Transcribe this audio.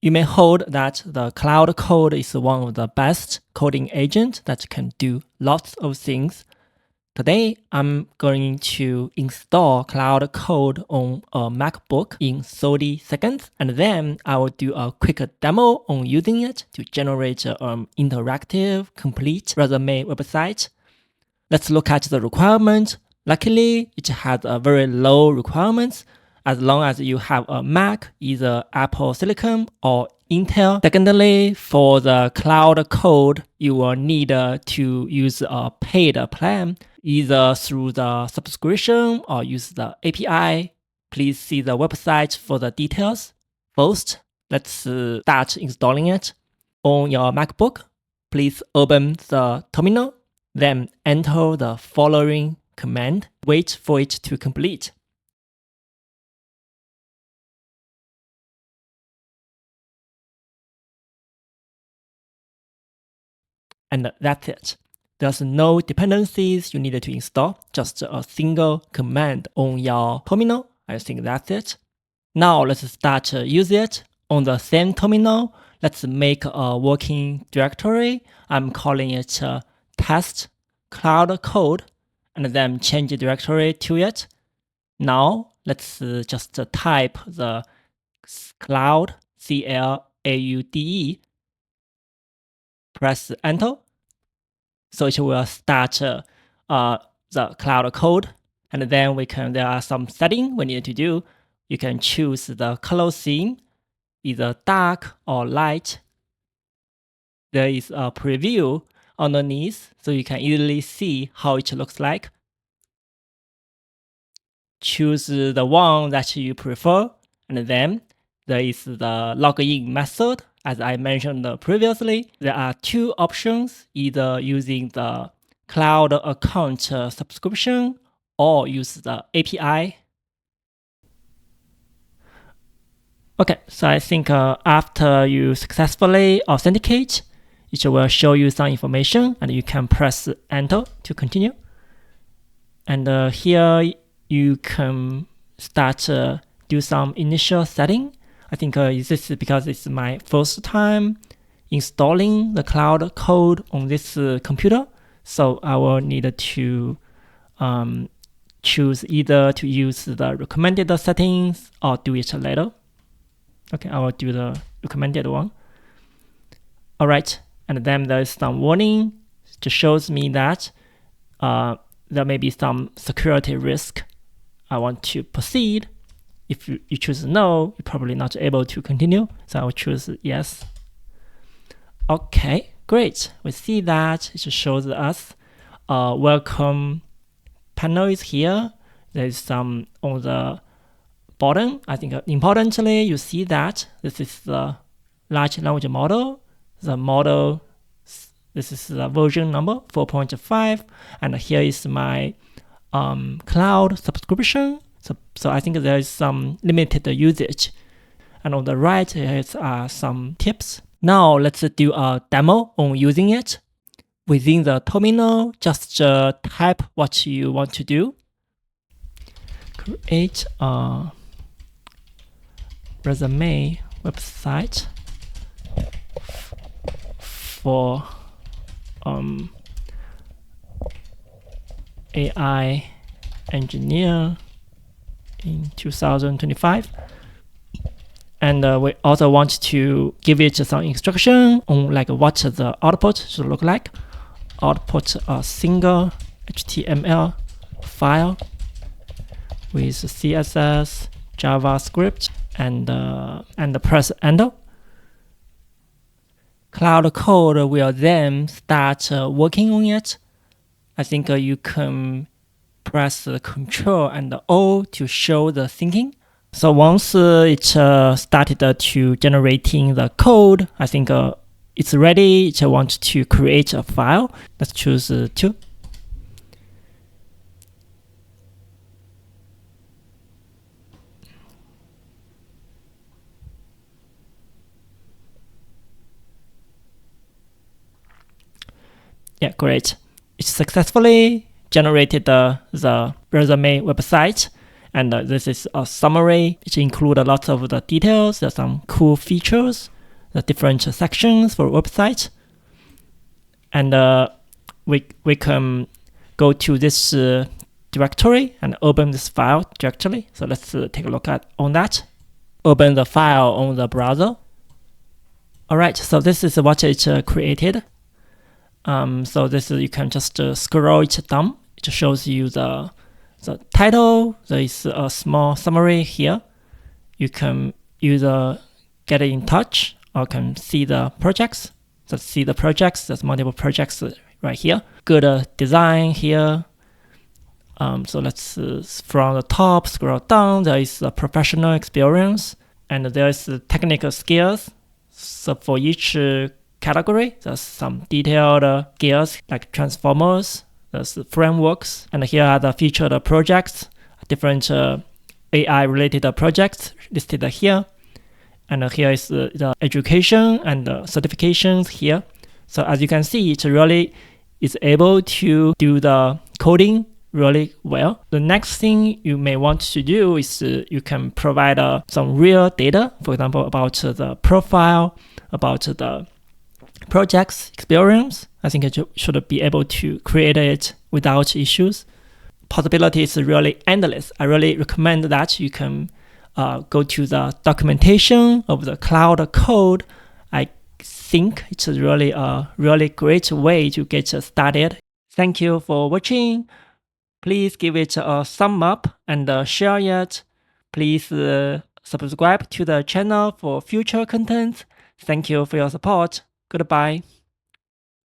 You may hold that the Claude Code is one of the best coding agents that can do lots of things. Today, I'm going to install Claude Code on a MacBook in 30 seconds, and then I will do a quick demo on using it to generate an interactive, complete resume website. Let's look at the requirement. Luckily, it has a very low requirements as long as you have a Mac, either Apple Silicon or Intel. Secondly, for the Claude Code, you will need to use a paid plan, either through the subscription or use the API. Please see the website for the details. First, let's start installing it. On your MacBook, please open the terminal, then enter the following command. Wait for it to complete. And that's it. There's no dependencies you need to install, just a single command on your terminal. I think that's it. Now let's start using it. On the same terminal, let's make a working directory. I'm calling it test Claude Code, and then change the directory to it. Now let's just type the Claude, C-L-A-U-D-E, press enter. So it will start the Claude Code, and then there are some settings we need to do. You can choose the color theme, either dark or light. There is a preview underneath, so you can easily see how it looks like. Choose the one that you prefer, and then there is the login method. As I mentioned previously, there are two options, either using the Cloud account subscription or use the API. Okay, so I think after you successfully authenticate, it will show you some information, and you can press enter to continue. And here you can start do some initial setting. I think this is because it's my first time installing the Claude Code on this computer. So I will need to choose either to use the recommended settings or do it later. Okay, I will do the recommended one. All right, and then there is some warning. It shows me that there may be some security risk. I want to proceed. If you choose no, you're probably not able to continue. So I will choose yes. Okay, great. We see that it shows us welcome panel is here. There is some on the bottom. I think importantly, you see that this is the large language model. The model, this is the version number 4.5, and here is my cloud subscription. So I think there is some limited usage. And on the right, here are some tips. Now let's do a demo on using it. Within the terminal, just type what you want to do. Create a resume website for AI engineer in 2025. And we also want to give it some instruction on like what the output should look like. Output a single HTML file with CSS, JavaScript, and press enter. Claude Code will then start working on it. I think you can press Control and O to show the thinking. So once it started to generating the code, I think it's ready. It wants to create a file. Let's choose 2. Yeah, great. It successfully generated the resume website. And this is a summary, which includes a lot of the details. There's some cool features, the different sections for website. And we can go to this directory and open this file directly. So let's take a look on that. Open the file on the browser. All right, so this is what it created. So this is, you can just scroll it down. It shows you the title. There is a small summary here. You can either get in touch or can see the projects. So see the projects. There's multiple projects right here. Good design here. So let's from the top scroll down. There is a professional experience, and there is technical skills. So for each category, there's some detailed skills like transformers, there's frameworks, and here are the featured projects, different AI related projects listed here. And here is the education and the certifications here. So as you can see, it really is able to do the coding really well. The next thing you may want to do is you can provide some real data, for example, about the profile, about the project's experience. I think it should be able to create it without issues. Possibilities is really endless. I really recommend that you can go to the documentation of the Claude Code. I think it's really a really great way to get started. Thank you for watching. Please give it a thumb up and share it. Please subscribe to the channel for future content. Thank you for your support. Goodbye.